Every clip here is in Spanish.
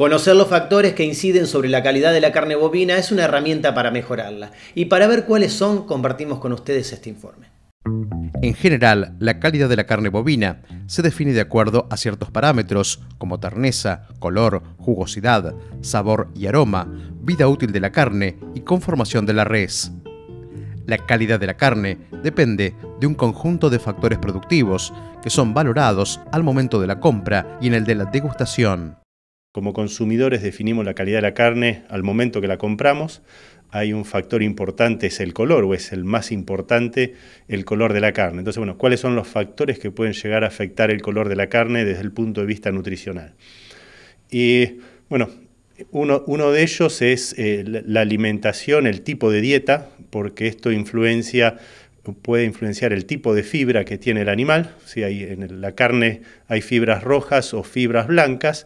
Conocer los factores que inciden sobre la calidad de la carne bovina es una herramienta para mejorarla. Y para ver cuáles son, compartimos con ustedes este informe. En general, la calidad de la carne bovina se define de acuerdo a ciertos parámetros como terneza, color, jugosidad, sabor y aroma, vida útil de la carne y conformación de la res. La calidad de la carne depende de un conjunto de factores productivos que son valorados al momento de la compra y en el de la degustación. Como consumidores definimos la calidad de la carne al momento que la compramos. Hay un factor importante, es el color, o es el más importante, el color de la carne. Entonces, bueno, ¿cuáles son los factores que pueden llegar a afectar el color de la carne desde el punto de vista nutricional? Y, bueno, uno de ellos es la alimentación, el tipo de dieta, porque esto puede influenciar el tipo de fibra que tiene el animal. Si en la carne hay fibras rojas o fibras blancas,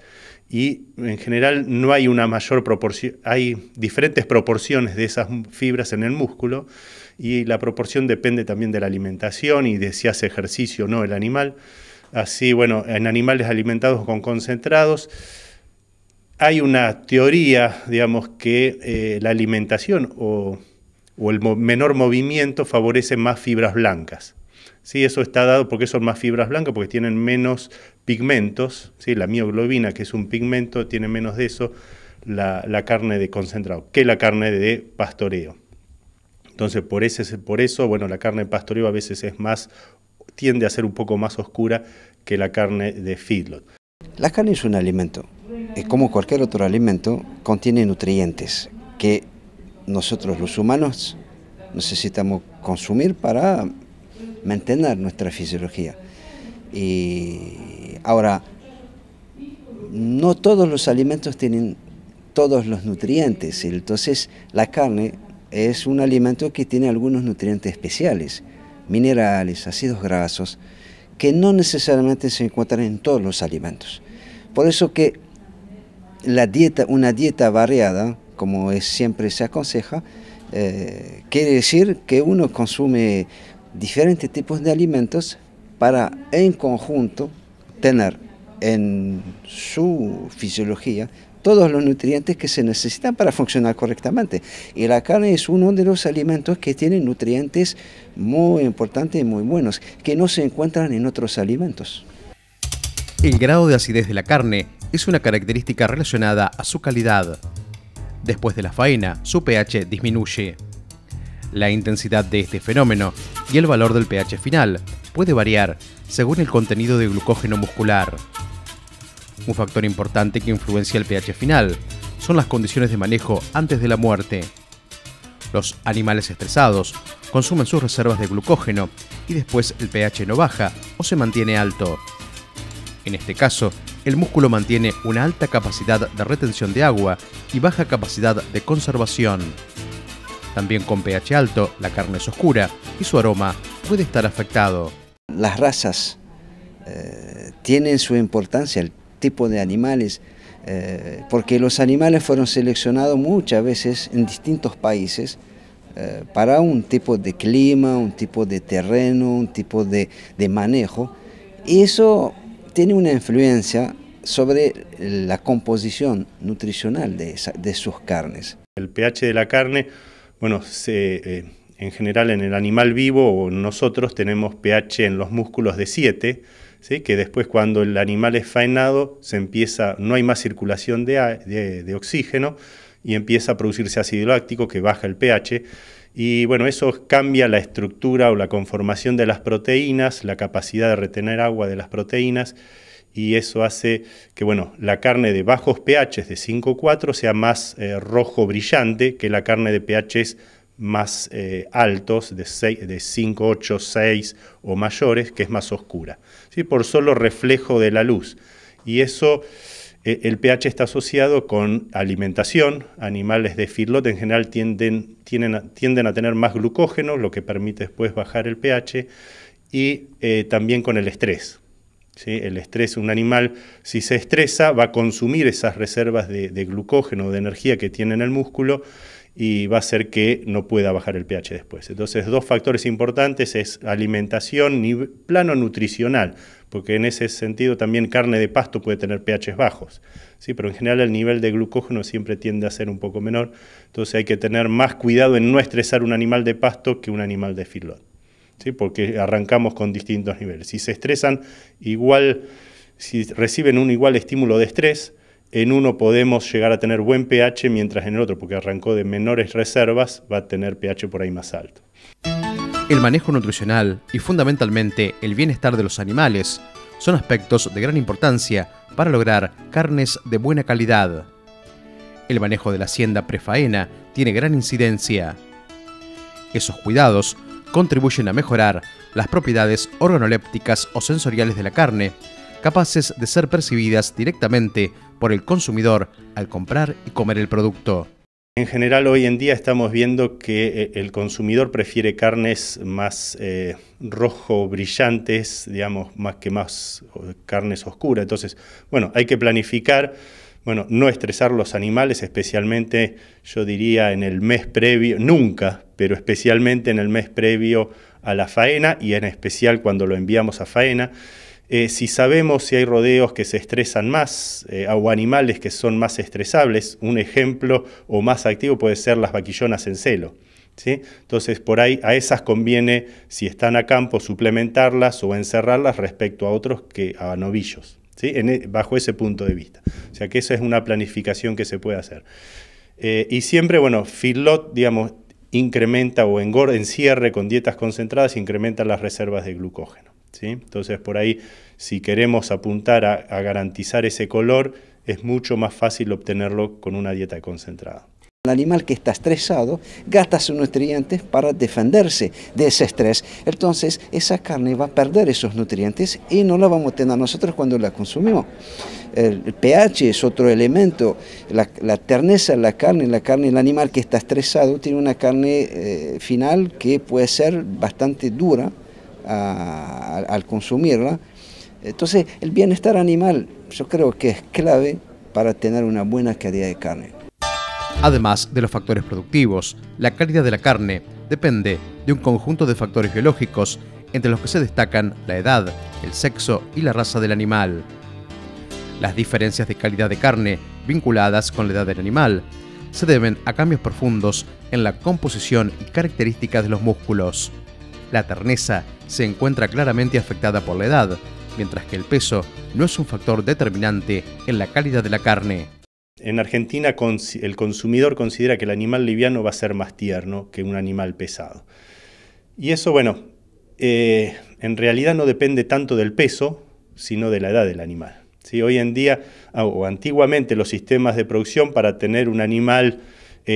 y en general no hay una mayor proporción, hay diferentes proporciones de esas fibras en el músculo, y la proporción depende también de la alimentación y de si hace ejercicio o no el animal. Así, bueno, en animales alimentados con concentrados, hay una teoría, digamos, que la alimentación o el menor movimiento favorece más fibras blancas. Sí, eso está dado porque son más fibras blancas, porque tienen menos pigmentos, ¿sí? La mioglobina, que es un pigmento, tiene menos de eso la carne de concentrado que la carne de pastoreo. Entonces, por eso, bueno, la carne de pastoreo a veces tiende a ser un poco más oscura que la carne de feedlot. La carne es un alimento, y como cualquier otro alimento, contiene nutrientes que nosotros los humanos necesitamos consumir para mantener nuestra fisiología. Y ahora, no todos los alimentos tienen todos los nutrientes, entonces la carne es un alimento que tiene algunos nutrientes especiales, minerales, ácidos grasos, que no necesariamente se encuentran en todos los alimentos. Por eso que una dieta variada, como siempre se aconseja, quiere decir que uno consume diferentes tipos de alimentos para en conjunto tener en su fisiología todos los nutrientes que se necesitan para funcionar correctamente. Y la carne es uno de los alimentos que tiene nutrientes muy importantes y muy buenos, que no se encuentran en otros alimentos. El grado de acidez de la carne es una característica relacionada a su calidad. Después de la faena, su pH disminuye. La intensidad de este fenómeno y el valor del pH final puede variar según el contenido de glucógeno muscular. Un factor importante que influencia el pH final son las condiciones de manejo antes de la muerte. Los animales estresados consumen sus reservas de glucógeno y después el pH no baja o se mantiene alto. En este caso, el músculo mantiene una alta capacidad de retención de agua y baja capacidad de conservación. También con pH alto, la carne es oscura y su aroma puede estar afectado. Las razas tienen su importancia, el tipo de animales, porque los animales fueron seleccionados muchas veces en distintos países para un tipo de clima, un tipo de terreno, un tipo de manejo, y eso tiene una influencia sobre la composición nutricional de sus carnes. El pH de la carne, bueno, en general en el animal vivo o nosotros tenemos pH en los músculos de 7, ¿sí? Que después cuando el animal es faenado no hay más circulación de oxígeno y empieza a producirse ácido láctico que baja el pH. Y bueno, eso cambia la estructura o la conformación de las proteínas, la capacidad de retener agua de las proteínas, y eso hace que, bueno, la carne de bajos pHs de 5,4 sea más rojo brillante que la carne de pHs más altos, de 5,8, 6 o mayores, que es más oscura, ¿sí? Por solo reflejo de la luz. Y eso, el pH está asociado con alimentación. Animales de feedlot en general tienden a tener más glucógeno, lo que permite después bajar el pH, y también con el estrés. ¿Sí? El estrés, un animal, si se estresa, va a consumir esas reservas de glucógeno, de energía que tiene en el músculo, y va a hacer que no pueda bajar el pH después. Entonces, dos factores importantes es alimentación, plano nutricional, porque en ese sentido también carne de pasto puede tener pHs bajos, ¿sí? Pero en general el nivel de glucógeno siempre tiende a ser un poco menor, entonces hay que tener más cuidado en no estresar un animal de pasto que un animal de feedlot, ¿sí? Porque arrancamos con distintos niveles. Si se estresan igual, si reciben un igual estímulo de estrés, en uno podemos llegar a tener buen pH, mientras en el otro, porque arrancó de menores reservas, va a tener pH por ahí más alto. El manejo nutricional y fundamentalmente el bienestar de los animales son aspectos de gran importancia para lograr carnes de buena calidad. El manejo de la hacienda prefaena tiene gran incidencia. Esos cuidados contribuyen a mejorar las propiedades organolépticas o sensoriales de la carne, capaces de ser percibidas directamente por el consumidor al comprar y comer el producto. En general, hoy en día estamos viendo que el consumidor prefiere carnes más rojo brillantes, digamos, más carnes oscuras. Entonces, bueno, hay que planificar, bueno, no estresar los animales, especialmente, yo diría, en el mes previo, nunca, pero especialmente en el mes previo a la faena y en especial cuando lo enviamos a faena. Si sabemos si hay rodeos que se estresan más o animales que son más estresables, un ejemplo o más activo puede ser las vaquillonas en celo, ¿sí? Entonces por ahí a esas conviene, si están a campo, suplementarlas o encerrarlas respecto a otros que a novillos, ¿sí? Bajo ese punto de vista. O sea que esa es una planificación que se puede hacer. Y siempre, bueno, feedlot, digamos, incrementa o engorda, encierre con dietas concentradas, incrementa las reservas de glucógeno, ¿sí? Entonces por ahí, si queremos apuntar a garantizar ese color, es mucho más fácil obtenerlo con una dieta concentrada. El animal que está estresado gasta sus nutrientes para defenderse de ese estrés. Entonces esa carne va a perder esos nutrientes y no la vamos a tener nosotros cuando la consumimos. El pH es otro elemento, la terneza de la carne, el animal que está estresado tiene una carne final que puede ser bastante dura al consumirla. Entonces el bienestar animal yo creo que es clave para tener una buena calidad de carne. Además de los factores productivos, la calidad de la carne depende de un conjunto de factores biológicos, entre los que se destacan la edad, el sexo y la raza del animal. Las diferencias de calidad de carne vinculadas con la edad del animal se deben a cambios profundos en la composición y características de los músculos. La terneza se encuentra claramente afectada por la edad, mientras que el peso no es un factor determinante en la calidad de la carne. En Argentina el consumidor considera que el animal liviano va a ser más tierno que un animal pesado. Y eso, bueno, en realidad no depende tanto del peso, sino de la edad del animal, ¿sí? Hoy en día, o antiguamente, los sistemas de producción para tener un animal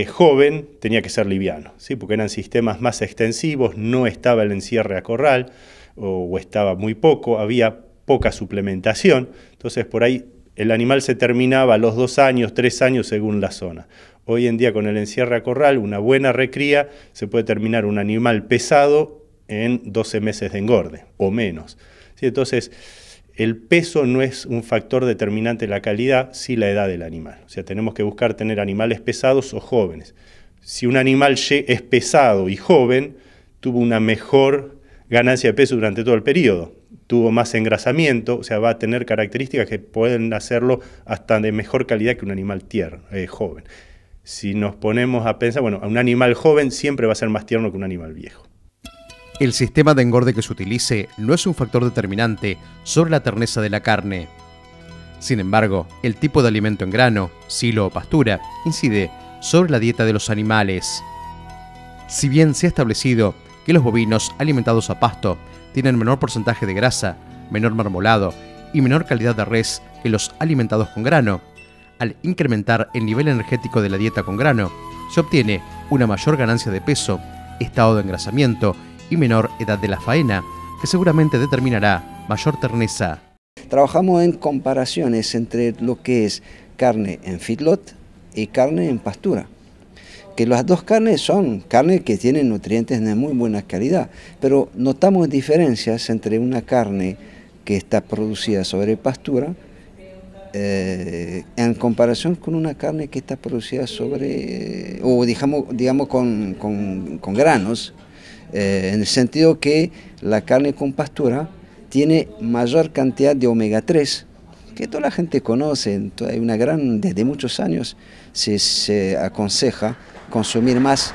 joven tenía que ser liviano, ¿sí? Porque eran sistemas más extensivos, no estaba el encierre a corral, o estaba muy poco, había poca suplementación, entonces por ahí el animal se terminaba a los 2 años, 3 años según la zona. Hoy en día con el encierre a corral, una buena recría, se puede terminar un animal pesado en 12 meses de engorde o menos, ¿sí? Entonces el peso no es un factor determinante de la calidad, sí la edad del animal. O sea, tenemos que buscar tener animales pesados o jóvenes. Si un animal es pesado y joven, tuvo una mejor ganancia de peso durante todo el periodo, tuvo más engrasamiento, o sea, va a tener características que pueden hacerlo hasta de mejor calidad que un animal tierno, joven. Si nos ponemos a pensar, bueno, un animal joven siempre va a ser más tierno que un animal viejo. El sistema de engorde que se utilice no es un factor determinante sobre la terneza de la carne. Sin embargo, el tipo de alimento en grano, silo o pastura, incide sobre la dieta de los animales. Si bien se ha establecido que los bovinos alimentados a pasto tienen menor porcentaje de grasa, menor marmolado y menor calidad de res que los alimentados con grano, al incrementar el nivel energético de la dieta con grano, se obtiene una mayor ganancia de peso, estado de engrasamiento y menor edad de la faena, que seguramente determinará mayor terneza. Trabajamos en comparaciones entre lo que es carne en feedlot y carne en pastura. Que las dos carnes son carnes que tienen nutrientes de muy buena calidad, pero notamos diferencias entre una carne que está producida sobre pastura en comparación con una carne que está producida sobre, o digamos con granos, en el sentido que la carne con pastura tiene mayor cantidad de omega 3, que toda la gente conoce. Hay desde muchos años se aconseja consumir más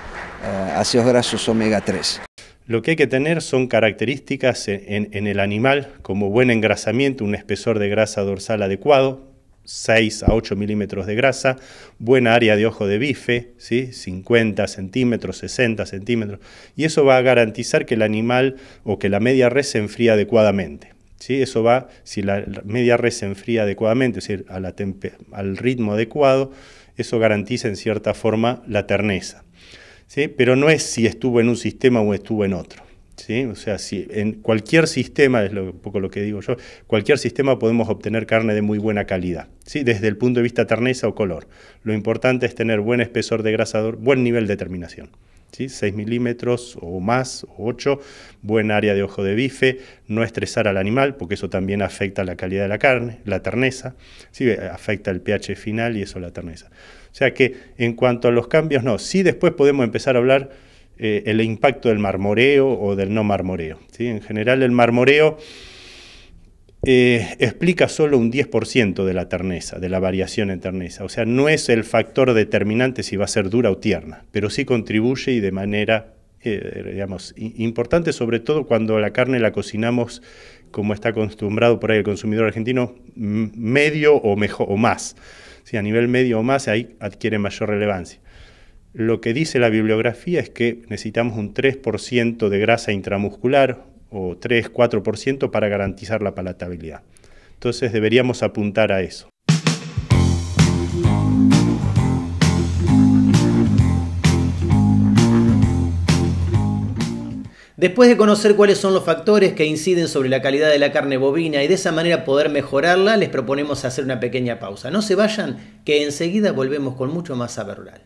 ácidos grasos omega 3. Lo que hay que tener son características en el animal, como buen engrasamiento, un espesor de grasa dorsal adecuado, 6 a 8 milímetros de grasa, buena área de ojo de bife, ¿sí? 50 centímetros, 60 centímetros, y eso va a garantizar que el animal o que la media res se enfría adecuadamente. ¿Sí? Eso va, si la media res se enfría adecuadamente, es decir, al ritmo adecuado, eso garantiza en cierta forma la terneza. ¿Sí? Pero no es si estuvo en un sistema o estuvo en otro. ¿Sí? O sea, si en cualquier sistema, es un poco lo que digo yo, cualquier sistema podemos obtener carne de muy buena calidad, ¿sí? Desde el punto de vista terneza o color. Lo importante es tener buen espesor de grasa, buen nivel de terminación. ¿Sí? 6 milímetros o más, o 8, buen área de ojo de bife, no estresar al animal, porque eso también afecta la calidad de la carne, la terneza, ¿sí? Afecta el pH final y eso la terneza. O sea que en cuanto a los cambios, no, sí después podemos empezar a hablar el impacto del marmoreo o del no marmoreo. ¿Sí? En general el marmoreo explica solo un 10% de la terneza, de la variación en terneza. O sea, no es el factor determinante si va a ser dura o tierna, pero sí contribuye y de manera, digamos, importante, sobre todo cuando la carne la cocinamos como está acostumbrado por ahí el consumidor argentino, medio o mejor o más. Sí, a nivel medio o más, ahí adquiere mayor relevancia. Lo que dice la bibliografía es que necesitamos un 3% de grasa intramuscular o 3-4% para garantizar la palatabilidad. Entonces deberíamos apuntar a eso. Después de conocer cuáles son los factores que inciden sobre la calidad de la carne bovina y de esa manera poder mejorarla, les proponemos hacer una pequeña pausa. No se vayan, que enseguida volvemos con mucho más Saber Rural.